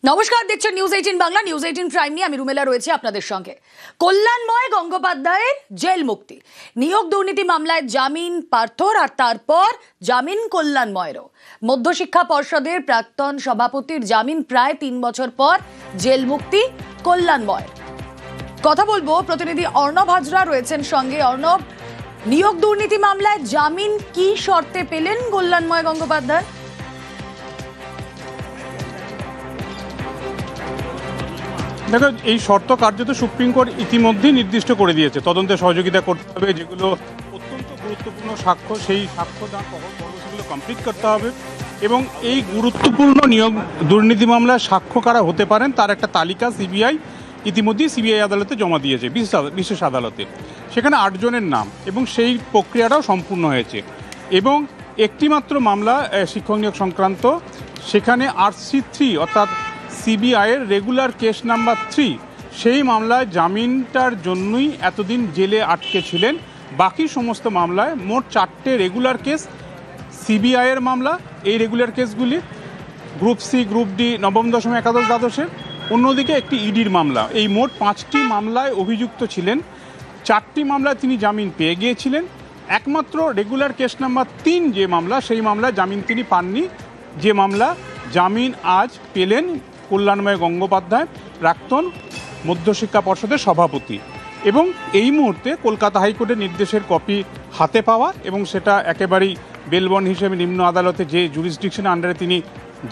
নমস্কার, দেখছেন news 18 Bangla. News 18 prime নিয়ে আমি রুমেলা রয়েছে আপনাদের সঙ্গে। কল্যাণময় গঙ্গোপাধ্যায়ের জেল মুক্তি, নিয়োগ দুর্নীতি মামলায় জামিন পার্থর আর তারপর জামিন কল্যাণময়েরও। মধ্যশিক্ষা পর্ষদের প্রাক্তন সভাপতির জামিন প্রায় 3 বছর পর জেল মুক্তি কল্যাণময়ের। কথা বলবো, প্রতিনিধি অর্ণব হাজরা রয়েছেন সঙ্গে। অর্ণব, নিয়োগ দুর্নীতি মামলায় জামিন কি শর্তে পেলেন কল্যাণময় গঙ্গোপাধ্যায়? দেখো, এই শর্ত কার্যত সুপ্রিম কোর্ট ইতিমধ্যেই নির্দিষ্ট করে দিয়েছে। তদন্তে সহযোগিতা করতে হবে, যেগুলো অত্যন্ত গুরুত্বপূর্ণ সাক্ষ্য, সেই সাক্ষ্য যা সেগুলো কমপ্লিট করতে হবে। এবং এই গুরুত্বপূর্ণ নিয়োগ দুর্নীতি মামলায় সাক্ষ্য কারা হতে পারেন তার একটা তালিকা সিবিআই ইতিমধ্যেই আদালতে জমা দিয়েছে, বিশেষ আদালতে। সেখানে 8 জনের নাম এবং সেই প্রক্রিয়াটাও সম্পূর্ণ হয়েছে। এবং একটি মাত্র মামলা শিক্ষক নিয়োগ সংক্রান্ত, সেখানে RC3 অর্থাৎ সিবিআইয়ের রেগুলার কেস নাম্বার 3, সেই মামলায় জামিনটার জন্যই এতদিন জেলে আটকে ছিলেন। বাকি সমস্ত মামলায় মোট 4টে রেগুলার কেস সিবিআইয়ের মামলা। এই রেগুলার কেসগুলি গ্রুপ সি, গ্রুপ ডি, নবম, দশম, একাদশ, দ্বাদশের। অন্যদিকে একটি ইডির মামলা। এই মোট 5টি মামলায় অভিযুক্ত ছিলেন। 4টি মামলায় তিনি জামিন পেয়ে গিয়েছিলেন। একমাত্র রেগুলার কেস নাম্বার 3 যে মামলা, সেই মামলায় জামিন তিনি পাননি। যে মামলা জামিন আজ পেলেন কল্যাণময় গঙ্গোপাধ্যায়, প্রাক্তন মধ্যশিক্ষা পর্ষদের সভাপতি। এবং এই মুহূর্তে কলকাতা হাইকোর্টের নির্দেশের কপি হাতে পাওয়া এবং সেটা একেবারেই বেলবন্ড হিসেবে নিম্ন আদালতে যে জুরিসডিকশন আন্ডারে তিনি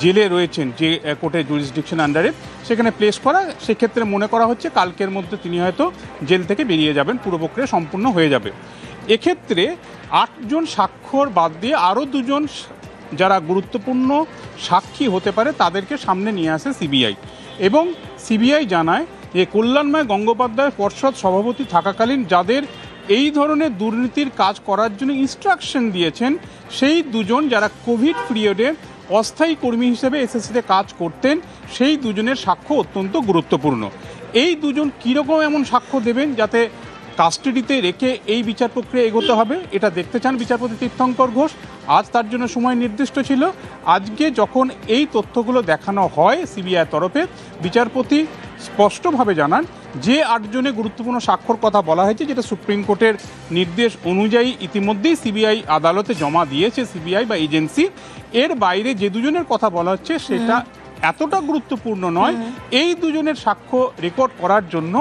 জেলে রয়েছেন, যে কোর্টের জুরিসডিকশন আন্ডারে, সেখানে প্লেস করা। সেক্ষেত্রে মনে করা হচ্ছে কালকের মধ্যে তিনি হয়তো জেল থেকে বেরিয়ে যাবেন, পুরো প্রক্রিয়া সম্পূর্ণ হয়ে যাবে। এক্ষেত্রে 8 জন স্বাক্ষর বাদ দিয়ে আরও 2 জন যারা গুরুত্বপূর্ণ সাক্ষী হতে পারে তাদেরকে সামনে নিয়ে আসে সিবিআই। এবং সিবিআই জানায় যে কল্যাণময় গঙ্গোপাধ্যায় পর্ষদ সভাপতি থাকাকালীন যাদের এই ধরনের দুর্নীতির কাজ করার জন্য ইনস্ট্রাকশন দিয়েছেন, সেই 2 জন যারা কোভিড পিরিয়ডে অস্থায়ী কর্মী হিসেবে এসএসসিতে কাজ করতেন, সেই 2 জনের সাক্ষ্য অত্যন্ত গুরুত্বপূর্ণ। এই 2 জন কীরকম এমন সাক্ষ্য দেবেন যাতে কাস্টাডিতে রেখে এই বিচার প্রক্রিয়া এগোতে হবে, এটা দেখতে চান বিচারপতি তীর্থঙ্কর ঘোষ। আজ তার জন্য সময় নির্দিষ্ট ছিল। আজকে যখন এই তথ্যগুলো দেখানো হয় সিবিআই তরফে, বিচারপতি স্পষ্টভাবে জানান যে 8 জনের গুরুত্বপূর্ণ স্বাক্ষর কথা বলা হয়েছে, যেটা সুপ্রিম কোর্টের নির্দেশ অনুযায়ী ইতিমধ্যেই সিবিআই আদালতে জমা দিয়েছে সিবিআই বা এজেন্সি। এর বাইরে যে 2 জনের কথা বলা হচ্ছে সেটা এতটা গুরুত্বপূর্ণ নয়। এই 2 জনের সাক্ষ্য রেকর্ড করার জন্য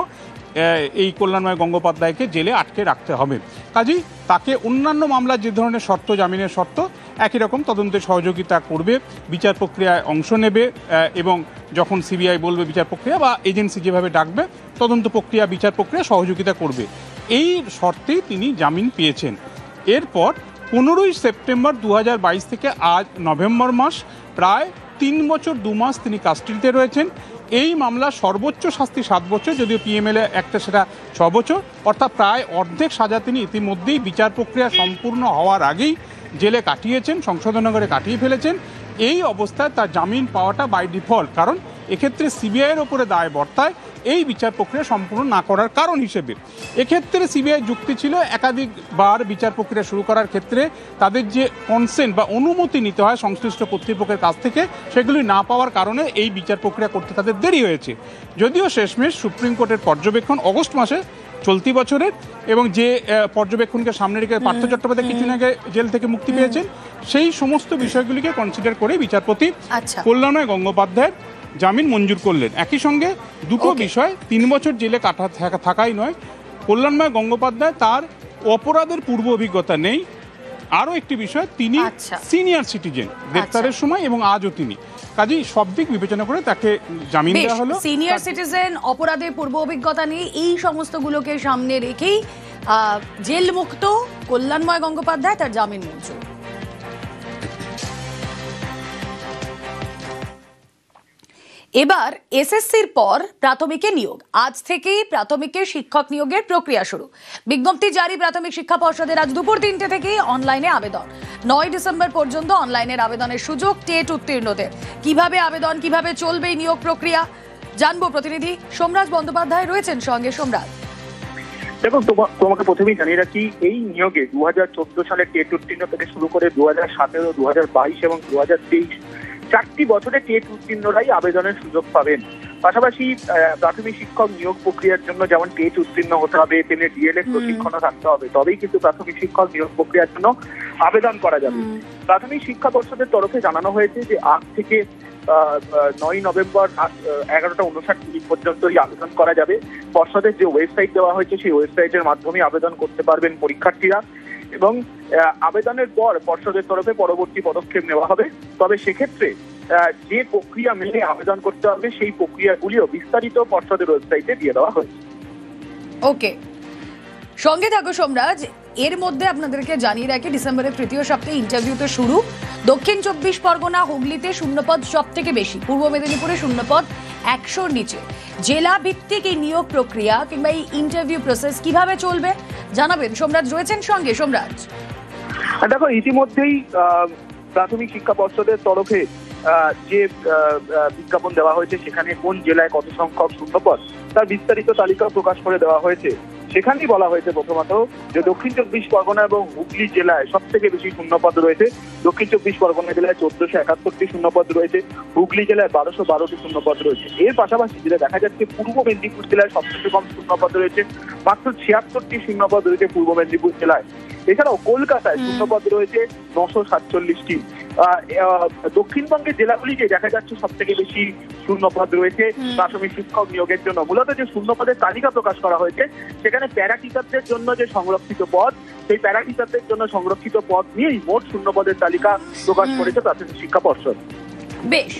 এই কল্যাণময় গঙ্গোপাধ্যায়কে জেলে আটকে রাখতে হবে। কাজেই তাকে অন্যান্য মামলার যে ধরনের শর্ত, জামিনের শর্ত, একই রকম তদন্তে সহযোগিতা করবে, বিচার প্রক্রিয়ায় অংশ নেবে এবং যখন সিবিআই বলবে বিচার প্রক্রিয়া বা এজেন্সি যেভাবে ডাকবে তদন্ত প্রক্রিয়া, বিচার প্রক্রিয়া সহযোগিতা করবে, এই শর্তেই তিনি জামিন পেয়েছেন। এরপর 15ই সেপ্টেম্বর 2022 থেকে আজ নভেম্বর মাস, প্রায় 3 বছর 2 মাস তিনি কাস্টাডিতে রয়েছেন। এই মামলা সর্বোচ্চ শাস্তি 7 বছর, যদিও পিএমএলএ একটা সেটা 6 বছর, অর্থাৎ প্রায় অর্ধেক সাজা তিনি ইতিমধ্যেই বিচার প্রক্রিয়া সম্পূর্ণ হওয়ার আগেই জেলে কাটিয়েছেন, সংশোধনাগারে কাটিয়ে ফেলেছেন। এই অবস্থায় তার জামিন পাওয়াটা বাই ডিফল্ট, কারণ এক্ষেত্রে সিবিআইয়ের ওপরে দায় বর্তায় এই বিচার প্রক্রিয়া সম্পূর্ণ না করার কারণ হিসেবে। এক্ষেত্রে সিবিআই যুক্তি ছিল একাধিকবার বিচার প্রক্রিয়া শুরু করার ক্ষেত্রে তাদের যে কনসেন্ট বা অনুমতি নিতে হয় সংশ্লিষ্ট কর্তৃপক্ষের কাছ থেকে, সেগুলি না পাওয়ার কারণে এই বিচার প্রক্রিয়া করতে তাদের দেরি হয়েছে। যদিও শেষমেশ সুপ্রিম কোর্টের পর্যবেক্ষণ অগস্ট মাসে চলতি বছরের, এবং যে পর্যবেক্ষণকে সামনে রেখে পার্থ চট্টোপাধ্যায় কিছুদিন আগে জেল থেকে মুক্তি পেয়েছেন, সেই সমস্ত বিষয়গুলিকে কনসিডার করে বিচারপতি কল্যাণময় গঙ্গোপাধ্যায়ের জামিন মঞ্জুর করলেন। একই সঙ্গে 2টো বিষয়, 3 বছর জেলে থাকাই নয়, কল্যাণময় গঙ্গোপাধ্যায় তার অপরাধের পূর্ব অভিজ্ঞতা নেই। আরও একটি বিষয়, তিনি সিনিয়র সিটিজেন গ্রেপ্তারের সময় এবং আজও তিনি, কাজেই সব দিক বিবেচনা করে তাকে জামিন দেওয়া হলো। সিনিয়র সিটিজেন, অপরাধের পূর্ব অভিজ্ঞতা নেই, এই সমস্তগুলোকে সামনে রেখেই জেল মুক্ত কল্যাণময় গঙ্গোপাধ্যায়, তার জামিন মঞ্জুর। এবার এসএসসির পর প্রাথমিকে নিয়োগ, আজ থেকেই প্রাথমিকের শিক্ষক নিয়োগের প্রক্রিয়া শুরু। বিজ্ঞপ্তি জারি প্রাথমিক শিক্ষা পর্ষদের। আজ দুপুর 3টে থেকেই অনলাইনে আবেদন। 9 ডিসেম্বর পর্যন্ত অনলাইনের আবেদনের সুযোগ টেট উত্তীর্ণদের। কিভাবে আবেদন, কিভাবে চলবে এই নিয়োগ প্রক্রিয়া জানবো, প্রতিনিধি সোমরাজ বন্দ্যোপাধ্যায় রয়েছেন সঙ্গে। সোমরাজ, দেখো, তোমাকে প্রথমেই জানিয়ে রাখি, এই নিয়োগে 2014 সালে টেট উত্তীর্ণ থেকে শুরু করে 2017, 2022 এবং 2023 4টি বছরে টেট উত্তীর্ণরাই আবেদনের সুযোগ পাবেন। পাশাপাশি প্রাথমিক শিক্ষক নিয়োগ প্রক্রিয়ার জন্য যেমন টেট উত্তীর্ণ হতে হবে, তেমনি ডিএলএড প্রশিক্ষণও থাকতে হবে, তবেই কিন্তু প্রাথমিক শিক্ষক নিয়োগ প্রক্রিয়ার জন্য আবেদন করা যাবে। প্রাথমিক শিক্ষা পর্ষদের তরফে জানানো হয়েছে যে আজ থেকে 9 নভেম্বর 11:59 পর্যন্ত এই আবেদন করা যাবে। পর্ষদের যে ওয়েবসাইট দেওয়া হয়েছে সেই ওয়েবসাইটের মাধ্যমে আবেদন করতে পারবেন পরীক্ষার্থীরা, এবং আবেদনের পর পর্ষদের তরফে পরবর্তী পদক্ষেপ নেওয়া হবে। তবে সেক্ষেত্রে যে প্রক্রিয়া মেনে আবেদন করতে হবে সেই প্রক্রিয়াগুলিও বিস্তারিত পর্ষদের ওয়েবসাইটে দিয়ে দেওয়া হয়েছে। ওকে, সঙ্গে থাকো সোমরাজ। এর মধ্যে আপনাদেরকে জানিয়ে রাখি, ডিসেম্বরের তৃতীয় সপ্তাহে ইন্টারভিউতে শুরু। দক্ষিণ 24 পরগনা, হুগলিতে শূন্যপদ সব থেকে বেশি, পূর্ব মেদিনীপুরে শূন্যপদ 100-র নিচে। জেলা ভিত্তিক এই নিয়োগ প্রক্রিয়া কিংবা এই ইন্টারভিউ প্রসেস কিভাবে চলবে জানাবেন। সোমরাজ রয়েছেন সঙ্গে। সোমরাজ, দেখো, ইতিমধ্যেই প্রাথমিক শিক্ষা পর্ষদের তরফে যে বিজ্ঞাপন দেওয়া হয়েছে সেখানে কোন জেলায় কত সংখ্যক শূন্যপদ তার বিস্তারিত তালিকা প্রকাশ করে দেওয়া হয়েছে। সেখানেই বলা হয়েছে প্রথমত যে দক্ষিণ 24 পরগনা এবং হুগলি জেলায় সব থেকে বেশি শূন্যপদ রয়েছে। দক্ষিণ 24 পরগনা জেলায় 1471টি শূন্যপদ রয়েছে, হুগলি জেলায় 1212টি শূন্যপদ রয়েছে। এর পাশাপাশি যেটা দেখা যাচ্ছে, পূর্ব মেদিনীপুর জেলায় সবথেকে কম শূন্যপদ রয়েছে, মাত্র 76টি শূন্যপদ রয়েছে পূর্ব মেদিনীপুর জেলায়। এছাড়াও কলকাতায় শূন্যপদ রয়েছে 947টি। দক্ষিণবঙ্গের জেলাগুলিতে দেখা যাচ্ছে সব থেকে বেশি শূন্যপদ রয়েছে প্রাথমিক শিক্ষক নিয়োগের জন্য। মূলত যে শূন্যপদের তালিকা প্রকাশ করা হয়েছে সেখানে প্যারা টিচারদের জন্য যে সংরক্ষিত পদ, সেই প্যারা টিচারদের জন্য সংরক্ষিত পদ নিয়েই মোট শূন্যপদের তালিকা প্রকাশ করেছে প্রাথমিক শিক্ষা পর্ষদ। বেশ।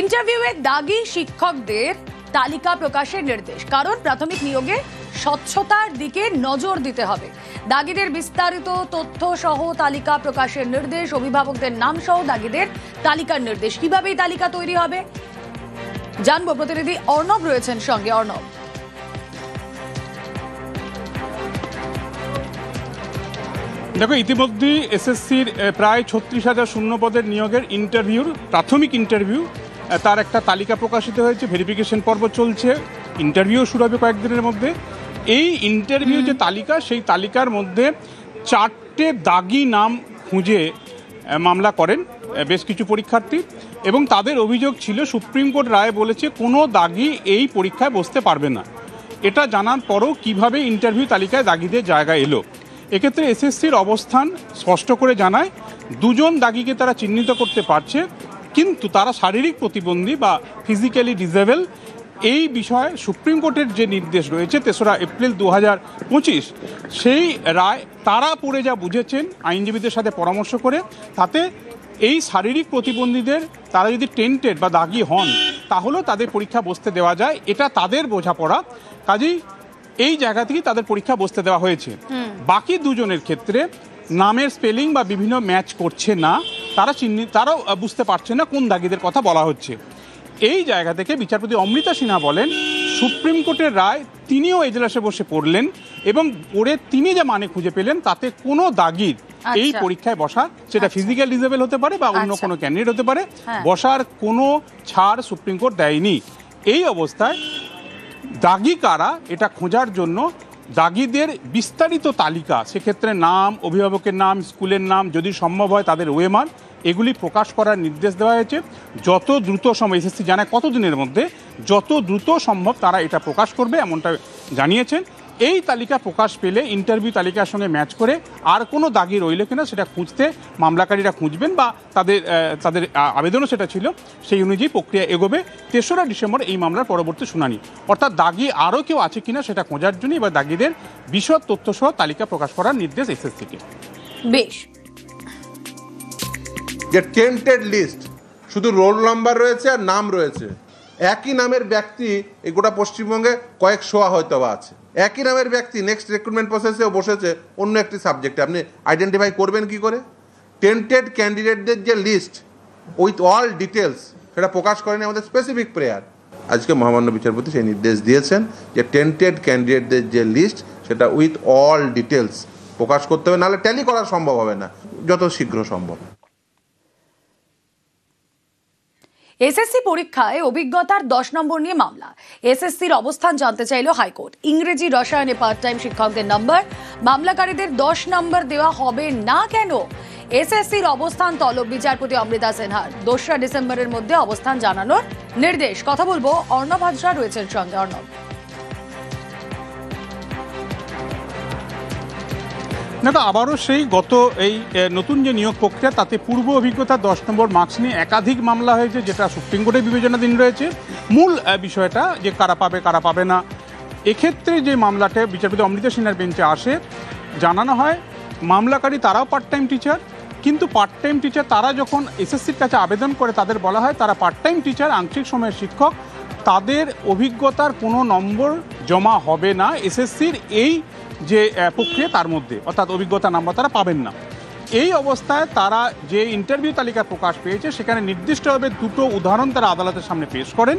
ইন্টারভিউয়ে দাগি শিক্ষকদের তালিকা প্রকাশের নির্দেশ, কারণ প্রাথমিক নিয়োগে স্বচ্ছতার দিকে নজর দিতে হবে। দাগিদের বিস্তারিত তথ্য সহ তালিকা প্রকাশের নির্দেশ, অভিভাবকদের নাম সহ দাগিদের তালিকার নির্দেশ। কিভাবে এই তালিকা তৈরি হবে জানবো। প্রতিনিধি অর্ণব রয়েছেন সঙ্গে। অর্ণব, দেখো, ইতিমধ্যেই এসএসসির প্রায় 36,000 শূন্যপদের নিয়োগের ইন্টারভিউর প্রাথমিক ইন্টারভিউ তার একটা তালিকা প্রকাশিত হয়েছে। ভেরিফিকেশন পর্ব চলছে, ইন্টারভিউ শুরু হবে কয়েকদিনের মধ্যে। এই ইন্টারভিউ যে তালিকা, সেই তালিকার মধ্যে 4টে দাগি নাম খুঁজে মামলা করেন বেশ কিছু পরীক্ষার্থী, এবং তাদের অভিযোগ ছিল সুপ্রিম কোর্ট রায় বলেছে কোনো দাগি এই পরীক্ষায় বসতে পারবে না। এটা জানার পরও কিভাবে ইন্টারভিউ তালিকায় দাগিদের জায়গা এলো। এক্ষেত্রে এসএসসির অবস্থান স্পষ্ট করে জানায়, 2 জন দাগিকে তারা চিহ্নিত করতে পারছে, কিন্তু তারা শারীরিক প্রতিবন্ধী বা ফিজিক্যালি ডিসেবল। এই বিষয়ে সুপ্রিম কোর্টের যে নির্দেশ রয়েছে 3রা এপ্রিল 2025, সেই রায় তারা পড়ে যা বুঝেছেন আইনজীবীদের সাথে পরামর্শ করে, তাতে এই শারীরিক প্রতিবন্ধীদের তারা যদি টেন্টেড বা দাগি হন তাহলেও তাদের পরীক্ষা বসতে দেওয়া যায়, এটা তাদের বোঝাপড়া। কাজেই এই জায়গা থেকেই তাদের পরীক্ষা বসতে দেওয়া হয়েছে। বাকি 2 জনের ক্ষেত্রে নামের স্পেলিং বা বিভিন্ন ম্যাচ করছে না, তারাও বুঝতে পারছে না কোন দাগিদের কথা বলা হচ্ছে। এই জায়গা থেকে বিচারপতি অমৃতা সিনহা বলেন, সুপ্রিম কোর্টের রায় তিনিও এজলাসে বসে পড়লেন এবং পড়ে তিনি যে মানে খুঁজে পেলেন তাতে কোনো দাগির এই পরীক্ষায় বসা, সেটা ফিজিক্যাল ডিসেবল হতে পারে বা অন্য কোনো ক্যান্ডিডেট হতে পারে, বসার কোনো ছাড় সুপ্রিম কোর্ট দেয়নি। এই অবস্থায় দাগি কারা এটা খোঁজার জন্য দাগিদের বিস্তারিত তালিকা, সেক্ষেত্রে নাম, অভিভাবকের নাম, স্কুলের নাম, যদি সম্ভব হয় তাদের ওএমআর, এগুলি প্রকাশ করার নির্দেশ দেওয়া হয়েছে। যত দ্রুত সম্ভব, এসএসসি জানায় কতদিনের মধ্যে, যত দ্রুত সম্ভব তারা এটা প্রকাশ করবে এমনটা জানিয়েছেন। এই তালিকা প্রকাশ পেলে ইন্টারভিউ তালিকার সঙ্গে ম্যাচ করে আর কোনো দাগি রইল কিনা সেটা খুঁজতে মামলাকারীরা খুঁজবেন, বা তাদের আবেদনও সেটা ছিল, সেই অনুযায়ী প্রক্রিয়া এগোবে। 3রা ডিসেম্বর এই মামলার পরবর্তী শুনানি, অর্থাৎ দাগি আরও কেউ আছে কিনা সেটা খোঁজার জন্য এবার দাগিদের বিশদ তথ্যসহ তালিকা প্রকাশ করার নির্দেশ এসএসসিকে। বেশ। যে টেন্টেড লিস্ট, শুধু রোল নাম্বার রয়েছে আর নাম রয়েছে, একই নামের ব্যক্তি এই গোটা পশ্চিমবঙ্গে কয়েক শোয়া হয়তো বা আছে। একই নামের ব্যক্তি নেক্সট রিক্রুটমেন্ট প্রসেসেও বসেছে অন্য একটি সাবজেক্টে, আপনি আইডেন্টিফাই করবেন কি করে? টেন্টেড ক্যান্ডিডেটদের যে লিস্ট উইথ অল ডিটেলস, সেটা প্রকাশ করেনি আমাদের স্পেসিফিক প্রেয়ার। আজকে মহামান্য বিচারপতি সেই নির্দেশ দিয়েছেন যে টেন্টেড ক্যান্ডিডেটদের যে লিস্ট সেটা উইথ অল ডিটেলস প্রকাশ করতে হবে, নাহলে ট্যালি করা সম্ভব হবে না, যত শীঘ্র সম্ভব। এসএসসি পরীক্ষায় অভিজ্ঞতার 10 নম্বর নিয়ে মামলা। এসএসসির অবস্থান জানতে চাইল হাইকোর্ট। ইংরেজি রসায়নে পার্ট টাইম শিক্ষকদের নম্বর, মামলাকারীদের 10 নম্বর দেওয়া হবে না কেন? এসএসসির অবস্থান তলব বিচারপতি অমৃতা সিনহার। 2রা ডিসেম্বরের মধ্যে অবস্থান জানানোর নির্দেশ। কথা বলবো, অর্ণব হাজরা রয়েছেন সঙ্গে। অর্ণব, দেখো, আবারও সেই গত এই নতুন যে নিয়োগ প্রক্রিয়া, তাতে পূর্ব অভিজ্ঞতা 10 নম্বর মার্কস নিয়ে একাধিক মামলা হয়েছে, যেটা সুপ্রিম কোর্টের বিবেচনাধীন রয়েছে। মূল বিষয়টা যে কারা পাবে কারা পাবে না, এক্ষেত্রে যে মামলাটা বিচারপতি অমৃতা সিনহার বেঞ্চে আসে, জানানো হয় মামলাকারী তারাও পার্ট টাইম টিচার, কিন্তু পার্ট টাইম টিচার তারা যখন এসএসসির কাছে আবেদন করে তাদের বলা হয় তারা পার্ট টাইম টিচার, আংশিক সময়ের শিক্ষক, তাদের অভিজ্ঞতার কোনো নম্বর জমা হবে না এসএসসির এই যে প্রক্রিয়া তার মধ্যে, অর্থাৎ অভিজ্ঞতা নাম্বার তারা পাবেন না। এই অবস্থায় তারা যে ইন্টারভিউ তালিকা প্রকাশ পেয়েছে সেখানে নির্দিষ্টভাবে 2টো উদাহরণ তারা আদালতের সামনে পেশ করেন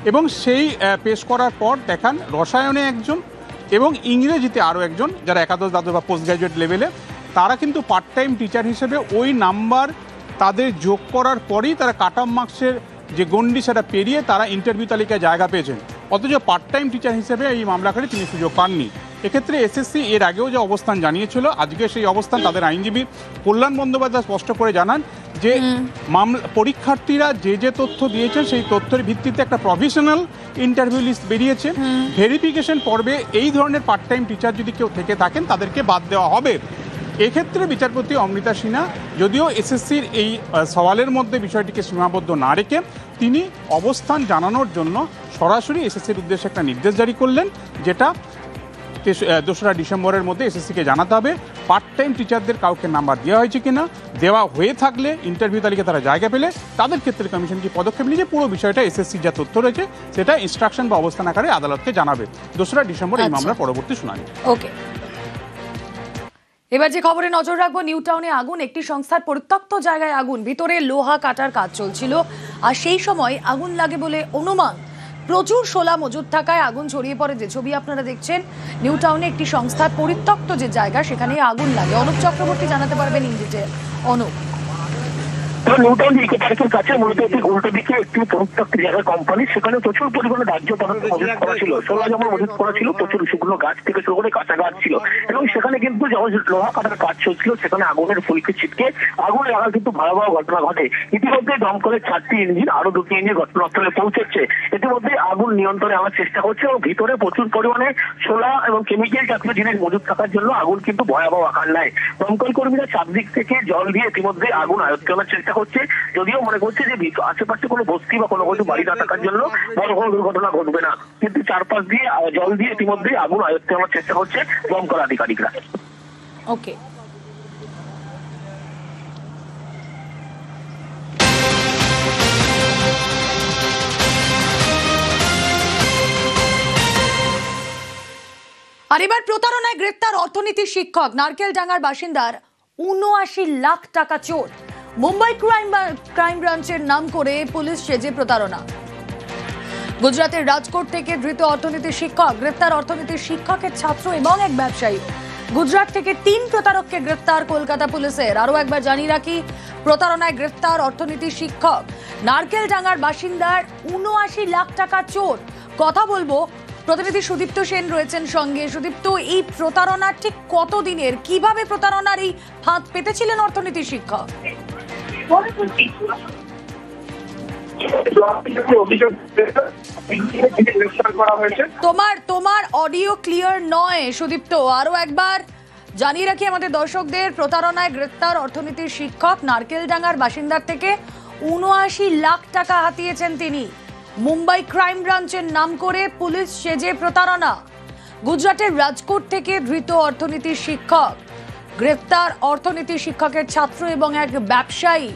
এবং সেই পেশ করার পর দেখান রসায়নে একজন এবং ইংরেজিতে আরও একজন, যারা একাদশ দ্বাদশ বা পোস্ট গ্র্যাজুয়েট লেভেলে, তারা কিন্তু পার্ট টাইম টিচার হিসেবে ওই নাম্বার তাদের যোগ করার পরেই তারা কাট অফ মার্কসের যে গণ্ডি সেটা পেরিয়ে তারা ইন্টারভিউ তালিকায় জায়গা পেয়েছেন, অথচ পার্ট টাইম টিচার হিসেবে এই মামলাকারী তিনি সুযোগ পাননি। এক্ষেত্রে এসএসসি এর আগেও যে অবস্থান জানিয়েছিল, আজকে সেই অবস্থান তাদের আইনজীবী কল্যাণ বন্দ্যোপাধ্যায় স্পষ্ট করে জানান যে পরীক্ষার্থীরা যে যে তথ্য দিয়েছেন সেই তথ্যের ভিত্তিতে একটা প্রফেশনাল ইন্টারভিউ লিস্ট বেরিয়েছে। ভেরিফিকেশন পর্বে এই ধরনের পার্ট টাইম টিচার যদি কেউ থেকে থাকেন তাদেরকে বাদ দেওয়া হবে। এক্ষেত্রে বিচারপতি অমৃতা সিনহা যদিও এসএসসির এই সওয়ালের মধ্যে বিষয়টিকে সীমাবদ্ধ না রেখে তিনি অবস্থান জানানোর জন্য সরাসরি এসএসসির উদ্দেশ্যে একটা নির্দেশ জারি করলেন, যেটা 2রা ডিসেম্বরের মধ্যে এসএসসিকে জানাতে হবে পার্ট টাইম টিচারদের কাউকে নাম্বার দেওয়া হয়েছে কিনা, দেওয়া হয়ে থাকলে ইন্টারভিউ তালিকা তারা জায়গা পেলে তাদের ক্ষেত্রে কমিশন কি পদক্ষেপ নিয়েছে, পুরো বিষয়টা এসএসসি যা তথ্য রয়েছে সেটা ইনস্ট্রাকশন বা অবস্থান আকারে আদালতকে জানাবে। 2রা ডিসেম্বর এই মামলার পরবর্তী শুনানি। ওকে, এবার যে খবরে নজর রাখবো, নিউ টাউনে আগুন। একটি সংস্থার পরিত্যক্ত জায়গায় আগুন, ভিতরে লোহা কাটার কাজ চলছিল আর সেই সময় আগুন লাগে বলে অনুমান। প্রচুর শোলা মজুদ থাকায় আগুন ছড়িয়ে পড়ে। যে ছবি আপনারা দেখছেন, নিউ টাউনে একটি সংস্থার পরিত্যক্ত যে জায়গা সেখানে আগুন লাগে। অনুপ চক্রবর্তী জানাতে পারবেন in detail. Anup, New Town eco পার্কের কাছে মূলত একটি উল্টো দিকে একটি পরিত্যক্ত জায়গার কোম্পানি, সেখানে প্রচুর পরিমাণে দাহ্য পদার্থ মজুত করা ছিল, সোলা যেমন মজুত করা ছিল, প্রচুর শুকনো গাছ থেকে শুরু করে কাঁচা গাছ ছিল এবং সেখানে কিন্তু যেমন লোহা কাটার কাজ চলছিল সেখানে আগুনের ফুলকি ছিটকে আগুন লাগার কিন্তু ভয়াবহ ঘটনা ঘটে। ইতিমধ্যে দমকলের 4টি ইঞ্জিন, আরো 2টি ইঞ্জিন ঘটনাস্থলে পৌঁছেছে। ইতিমধ্যে আগুন নিয়ন্ত্রণে আনার চেষ্টা করছে এবং ভিতরে প্রচুর পরিমাণে সোলা এবং কেমিক্যাল জাতীয় জিনিস মজুত থাকার জন্য আগুন কিন্তু ভয়াবহ আকার নেয়। দমকল কর্মীরা চারদিক থেকে জল দিয়ে ইতিমধ্যে আগুন আয়ত্ত করার চেষ্টা করছে, যদিও মনে করছে যে আশেপাশে কোনো বস্তি বা কোনো কিছু বাড়ি না থাকার জন্য বড় কোনো দুর্ঘটনা ঘটবে না, কিন্তু চারপাশ দিয়ে জল দিয়ে ইতিমধ্যে আগুন আয়ত্তে আনার চেষ্টা করছে দমকল আধিকারিকরা। ওকে, আর এবার প্রতারণায় গ্রেপ্তার অর্থনীতির শিক্ষক। নারকেলডাঙ্গার বাসিন্দার ৭৯ লাখ টাকা চোর। মুম্বাই ক্রাইম ব্রাঞ্চের নাম করে পুলিশ সেজে প্রতারণা। গুজরাটের রাজকোট থেকে ধৃত অর্থনীতির শিক্ষক। গ্রেপ্তার অর্থনীতির শিক্ষকের ছাত্র এবং এক ব্যবসায়ী। গুজরাট থেকে 3 প্রতারককে গ্রেপ্তার কলকাতা পুলিশের। আরো একবার জানিয়ে রাখি, প্রতারণায় গ্রেপ্তার অর্থনীতির শিক্ষক। নারকেলডাঙ্গার বাসিন্দার ৭৯ লাখ টাকা চোর। কথা বলবো, প্রতিনিধি সুদীপ্ত সেন রয়েছেন সঙ্গে। সুদীপ্ত, এই প্রতারণা ঠিক কতদিনের, কিভাবে প্রতারণার এই ফাঁদ পেতেছিলেন অর্থনীতির শিক্ষক? তোমার অডিও ক্লিয়ার নয় সুদীপ্ত, আরো একবার জানিয়ে রাখি আমাদের দর্শকদের, প্রতারণায় গ্রেপ্তার অর্থনীতির শিক্ষক। নারকেলডাঙ্গার বাসিন্দার থেকে ৭৯ লাখ টাকা হাতিয়েছেন তিনি। মুম্বাই ক্রাইম ব্রাঞ্চের নাম করে পুলিশ সেজে প্রতারণা। গুজরাটের রাজকোট থেকে ধৃত অর্থনীতির শিক্ষক। গ্রেপ্তার অর্থনীতির শিক্ষকের ছাত্র এবং এক ব্যবসায়ী।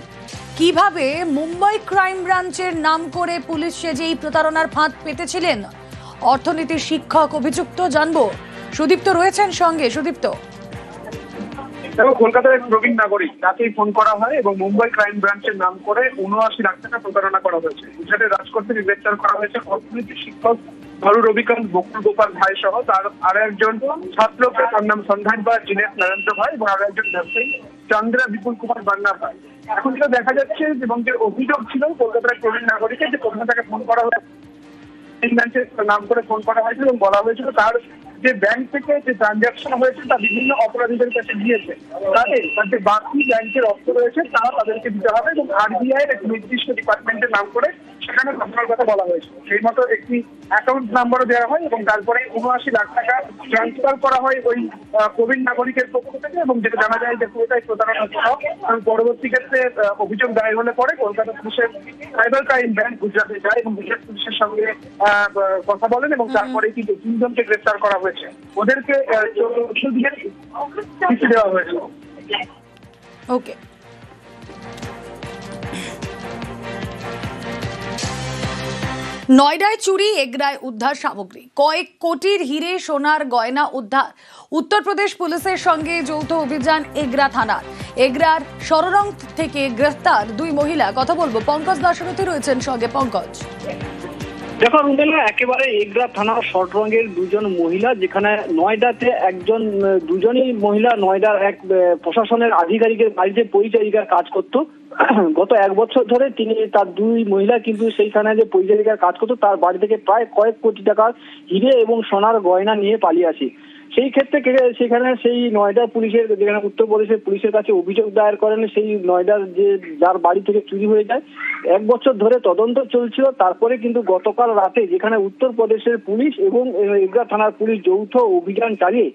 কিভাবে মুম্বাই ক্রাইম ব্রাঞ্চের নাম করে পুলিশ সেজে এই প্রতারণার ফাঁদ পেতেছিলেন অর্থনীতির শিক্ষক অভিযুক্ত, জানবো। সুদীপ্ত রয়েছেন সঙ্গে। সুদীপ্ত, এবং কলকাতার এক প্রবীণ নাগরিক, তাকেই ফোন করা হয় এবং মুম্বাই ক্রাইম ব্রাঞ্চের নাম করে ৭৯ লাখ টাকা প্রতারণা করা হয়েছে। গুজরাটের রাজকোট থেকে গ্রেপ্তার করা হয়েছে অর্থনীতির শিক্ষক ধরু রবিকান্ত বকুল গোপাল ভাই সহ তার আরো একজন ছাত্রকে, তার নাম সন্ধান বা জিনেশ নরেন্দ্র ভাই, এবং আরো একজন ব্যবসায়ী চন্দ্রা বিপুল কুমার বান্না ভাই। এখন যেটা দেখা যাচ্ছে এবং যে অভিযোগ ছিল কলকাতার প্রবীণ নাগরিকের, যে প্রথমে তাকে ফোন করা হয়েছে, নাম করে ফোন করা হয়েছিল এবং বলা হয়েছিল তার যে ব্যাংক থেকে যে ট্রানজাকশন হয়েছে তা বিভিন্ন অপরাধীদের কাছে গিয়েছে, তার যে বাকি ব্যাংকের অর্থ রয়েছে তা তাদেরকে দিতে হবে এবং আরবিআই এর একটি নির্দিষ্ট ডিপার্টমেন্টের নাম করে সেখানে ঘটনার কথা বলা হয়েছে। সেই মতো একটি অ্যাকাউন্ট নাম্বারও দেওয়া হয় এবং তারপরে ৭৯ লাখ টাকা ট্রান্সফার করা হয় ওই প্রবীণ নাগরিকের পক্ষ থেকে, এবং যেটা জানা যায় যে পুরোটাই প্রতারণা ছিল। পরবর্তী ক্ষেত্রে অভিযোগ দায়ের হলে পরে কলকাতা পুলিশের সাইবার ক্রাইম ব্রাঞ্চ গুজরাটে যায় এবং গুজরাট পুলিশের সঙ্গে কথা বলেন এবং তারপরে কিন্তু ৩ জনকে গ্রেফতার করা হয়েছে। ওদেরকে ১৪ দিনের চিঠি দেওয়া হয়েছে। ওকে, নয়ডায় চুরি, এগরায় উদ্ধার সামগ্রী, কয়েক কোটির হিরে সোনার গয়না উদ্ধার। উত্তরপ্রদেশ পুলিশের সঙ্গে যৌথ অভিযান এগরা থানার। এগরার সররং থেকে গ্রেফতার 2 মহিলা। কথা বলবো, পঙ্কজ দাশরথী রয়েছেন সঙ্গে। পঙ্কজ, দেখো রুমেলা, একেবারে এগরা থানার শর্টরঙের 2 জন মহিলা, যেখানে নয়ডাতে দুজনই মহিলা নয়ডার এক প্রশাসনের আধিকারিকের বাড়িতে পরিচারিকার কাজ করত। গত 1 বছর ধরে তার 2 মহিলা কিন্তু সেইখানে যে পরিচারিকার কাজ করতো তার বাড়ি থেকে প্রায় কয়েক কোটি টাকার হিরে এবং সোনার গয়না নিয়ে পালিয়ে আসে। সেই ক্ষেত্রে সেখানে সেই নয়ডা পুলিশের, যেখানে উত্তরপ্রদেশের পুলিশের কাছে অভিযোগ দায়ের করেন সেই নয়ডার যার বাড়ি থেকে চুরি হয়ে যায়। 1 বছর ধরে তদন্ত চলছিল। তারপরে কিন্তু গতকাল রাতে যেখানে উত্তরপ্রদেশের পুলিশ এবং এগরা থানার পুলিশ যৌথ অভিযান চালিয়ে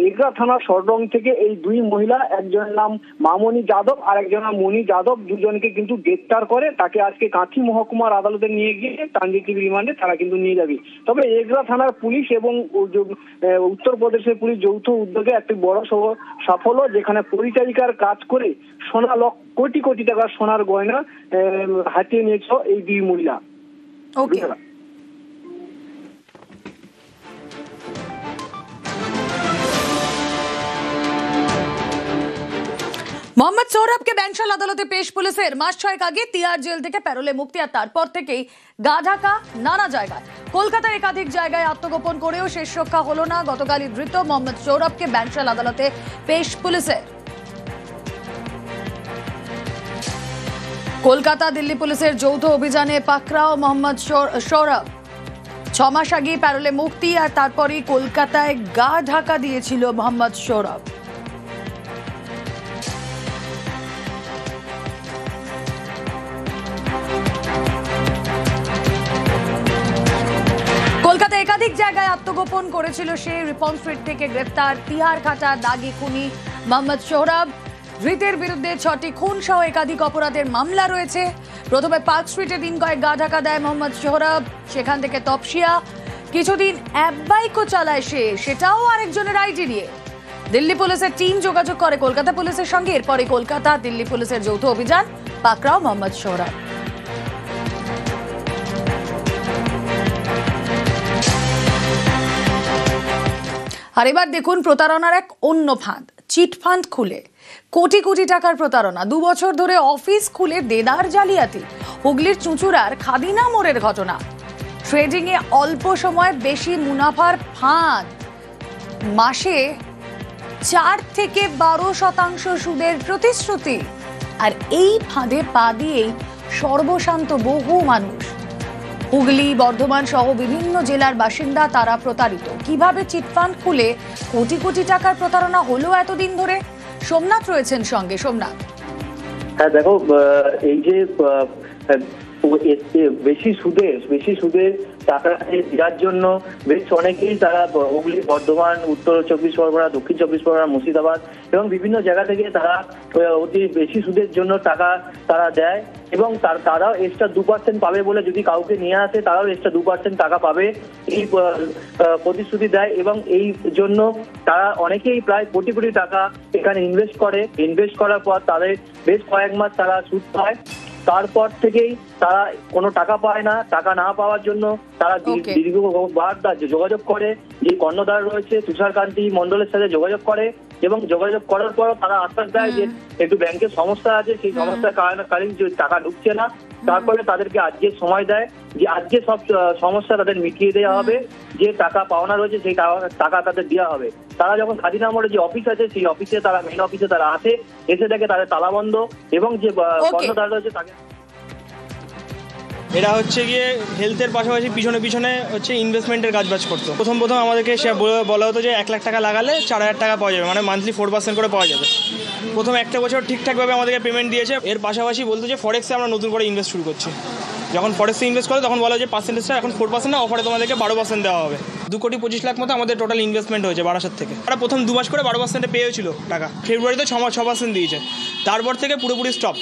এগরা থানার সররং থেকে এই 2 মহিলা, একজনের নাম মামনি যাদব আর একজনের নাম মণি যাদব, 2 জনকে কিন্তু গ্রেফতার করে। তাকে আজকে কাঁথি মহকুমার আদালতে নিয়ে গিয়ে ট্রানজিটিভ রিমান্ডে তারা কিন্তু নিয়ে যাবে। তবে এগরা থানার পুলিশ এবং উত্তরপ্রদেশের পুলিশ যৌথ উদ্যোগে একটি বড় সাফল্য, যেখানে পরিচারিকার কাজ করে কোটি কোটি টাকার সোনার গয়না হাতিয়ে নিয়েছিল এই 2 মহিলা। ওকে, মোহাম্মদ সৌরভকে ব্যাংশাল আদালতে পেশ পুলিশের। মাস 6 আগে তিহার জেল থেকে প্যারোলে মুক্তি, আর তারপর থেকেই গা ঢাকা নানা জায়গায়। কলকাতার একাধিক জায়গায় আত্মগোপন করেও শেষ রক্ষা হলো না। গতকালই ধৃত মোহাম্মদ সৌরভকে ব্যাংশাল আদালতে পেশ পুলিশের। কলকাতা দিল্লি পুলিশের যৌথ অভিযানে পাকড়াও মোহাম্মদ সৌরভ। 6 মাস আগে প্যারোলে মুক্তি, আর তারপরই কলকাতায় গা ঢাকা দিয়েছিল মোহাম্মদ সৌরভ। কলকাতায় একাধিক জায়গায় আত্মগোপন করেছিল সে। রিপন স্ট্রিট থেকে গ্রেফতার তিহার খাটা দাগি খুনি মোহাম্মদ সৌরভ। ধৃতের বিরুদ্ধে 6টি খুন সহ একাধিক অপরাধের মামলা রয়েছে। প্রথমে পার্ক স্ট্রিটে দিন কয়েক গা ঢাকা দেয় মোহাম্মদ সৌরভ, সেখান থেকে তপসিয়া। কিছুদিন অ্যাপ বাইকও চালায় সে, সেটাও আরেকজনের আইডি নিয়ে। দিল্লি পুলিশের টিম যোগাযোগ করে কলকাতা পুলিশের সঙ্গে। এরপরে কলকাতা দিল্লি পুলিশের যৌথ অভিযান, পাকড়াও মোহাম্মদ সৌরভ। আর এবার দেখুন প্রতারণার এক অন্য ফাঁদ। চিটফান্ড খুলে কোটি কোটি টাকার প্রতারণা। 2 বছর ধরে অফিস খুলে দেদার জালিয়াতি। হুগলির চুঁচুড়ার খাদিনা মোড়ের ঘটনা। ট্রেডিং এ অল্প সময় বেশি মুনাফার ফাঁদ। মাসে 4 থেকে 12% সুদের প্রতিশ্রুতি। আর এই ফাঁদে পা দিয়েই সর্বশান্ত বহু মানুষ। হুগলি, বর্ধমান সহ বিভিন্ন জেলার বাসিন্দা তারা প্রতারিত। কিভাবে চিটফান্ড খুলে কোটি কোটি টাকার প্রতারণা হলো এতদিন ধরে? সোমনাথ রয়েছেন সঙ্গে। সোমনাথ, হ্যাঁ দেখো, এই যে বেশি সুদে টাকা দেওয়ার জন্য বেশ অনেকেই তারা হুগলি, বর্ধমান, উত্তর 24 পরগনা, দক্ষিণ 24 পরগনা, মুর্শিদাবাদ এবং বিভিন্ন জায়গা থেকে তারা অতি বেশি সুদের জন্য টাকা তারা দেয় এবং তারাও এক্সট্রা 2% পাবে বলে যদি কাউকে নিয়ে আসে তারাও এক্সট্রা 2% টাকা পাবে এই প্রতিশ্রুতি দেয়। এবং এই জন্য তারা অনেকেই প্রায় কোটি কোটি টাকা এখানে ইনভেস্ট করার পর তাদের বেশ কয়েক মাস তারা সুদ পায়। তারপর থেকেই তারা কোনো টাকা পায় না। টাকা না পাওয়ার জন্য তারা দীর্ঘবার যোগাযোগ করে, যে কর্ণধার রয়েছে তুষারকান্তি মণ্ডলের সাথে যোগাযোগ করে এবং যোগাযোগ করার পর তারা আশ্বাস দেয় যে একটু ব্যাংকের সমস্যা আছে, সেই সমস্যার কারণে টাকা ঢুকছে না। তারপরে তাদেরকে আজকে সময় দেয় যে আজকে সব সমস্যা তাদের মিটিয়ে দেওয়া হবে, যে টাকা পাওনা রয়েছে সেই টাকা তাদের দেওয়া হবে। তারা যখন খাদিনা মোড়ে যে অফিস আছে সেই অফিসে তারা মেন অফিসে তারা আসে, এসে দেখে তাদের তালাবন্ধ এবং যে কর্ণধার রয়েছে তাকে। এরা হচ্ছে গিয়ে হেলথের পাশাপাশি পিছনে হচ্ছে ইনভেস্টমেন্টের কাজবাজ করতো। প্রথম আমাদেরকে সে বলা হতো যে 1 লাখ টাকা লাগালে 4,000 টাকা পাওয়া যাবে, মানে মান্থলি 4% করে পাওয়া যাবে। প্রথম একটা বছর ঠিকঠাকভাবে আমাদেরকে পেমেন্ট দিয়েছে। এর পাশাপাশি বলতো যে ফরেক্সে আমরা নতুন করে ইনভেস্ট শুরু করছি। যখন ফরেক্সে ইনভেস্ট করে তখন বলা যে পার্সেন্টেজটা এখন 4% না, অফারে তোমাদেরকে 12% দেওয়া হবে। 2,25,00,000 মতো আমাদের টোটাল ইনভেস্টমেন্ট হয়েছে বারাসাত থেকে। তারা প্রথম 2 মাস করে 12% পেয়েছিল টাকা, ফেব্রুয়ারিতে 6% দিয়েছে, তারপর থেকে পুরোপুরি স্টপ।